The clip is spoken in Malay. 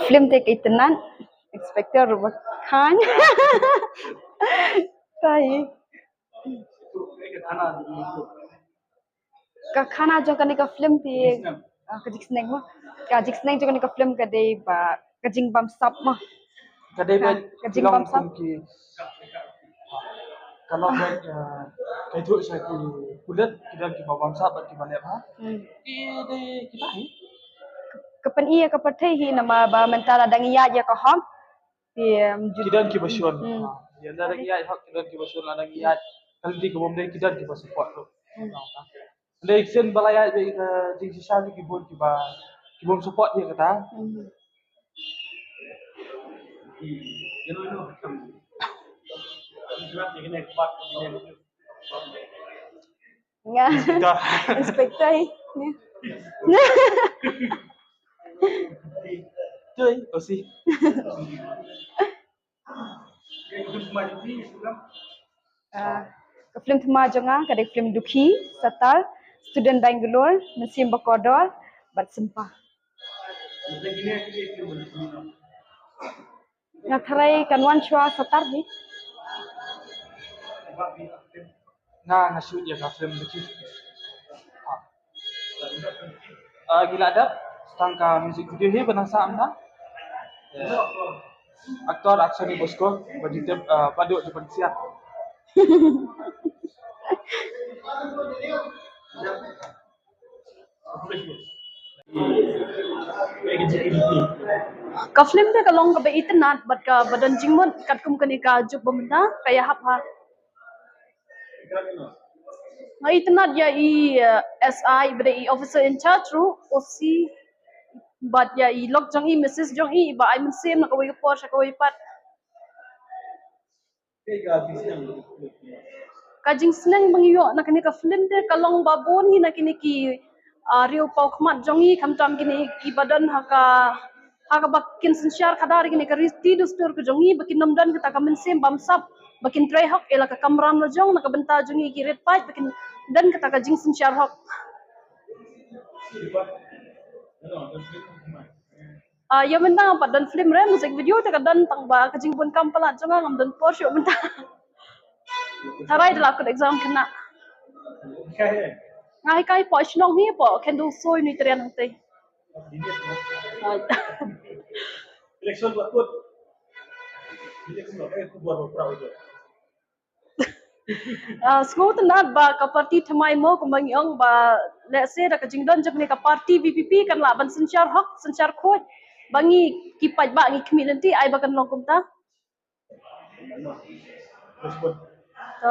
Film te itenan Inspector Khan. Tai. Ka khana jo kani ka film ti ka jik snack mah. Ka jik snack jo kani ka film ka dei ba ka jing bam sap mah. Kadai ba Ka jing bam sap. ki kalau ba kai tu sa ki kulit kidan ki bawang sa ba ki bane ha. Ki kita hi. Kapan iya kapathai hi nama ba mentara dangiya ya ka hom. Ti Kidan ki basion. Ya na lagi ya hak kidan ki basion la lagi ya. Kalau di kebom dai kidan ki basupport tu. Lek sen balaya be jing si sa ki bon ki ba ki bom support dia kata. Nga. Inspector hi. Chơi, aussi. Ka film thma jonga ka dei film Dukhi Satar Student Bangalore Nasim Bakodor Bat Simpah. Nga tharai kanwan chua Satar hi. Nga shoot ya ka film dikit. Gila ada tangka music video hi banasa amna. Aktor aksoni bosko badite padu di pensiat. Ka film te ka long ka be itnat bat ka badan jingmon kat kum kani ka juk bamna kaya hap ha. Nga itnat ya i SI bade i officer in charge ru OC but ya i lok jong i Mrs. jong i ba I mun sem na ka wai por sa ka wai pat. Kajing seneng bangyo na kini ka film te kalong babon hi na kini ki riu pau khmat jongi khamtam kini ki badan haka bakin sensyar khadar kini ka risti dustur ke jongi bakin namdan kita ka mensem bamsap bakin tray hok ela ka kamram na jong na ka benta jongi ki red pipe bakin dan kita ka jing sensyar hok. Ya mentang apa dan film re musik video te ka dan tang ba ka jing pun kampala jonga ngam dan por syo mentang. Tarai de lakut exam kena. Ngai kai po shnong hi po kendo soi ni trian hang tei. Election buat put. Election buat berapa itu? School tenat ba ka parti thamai mo kumbang yong ba let's say da ka jingdan jak ni ka parti VPP kan la ban sensyar hok sensyar khoj bangi ki paj ba ngi community ai ba kan long kumta. So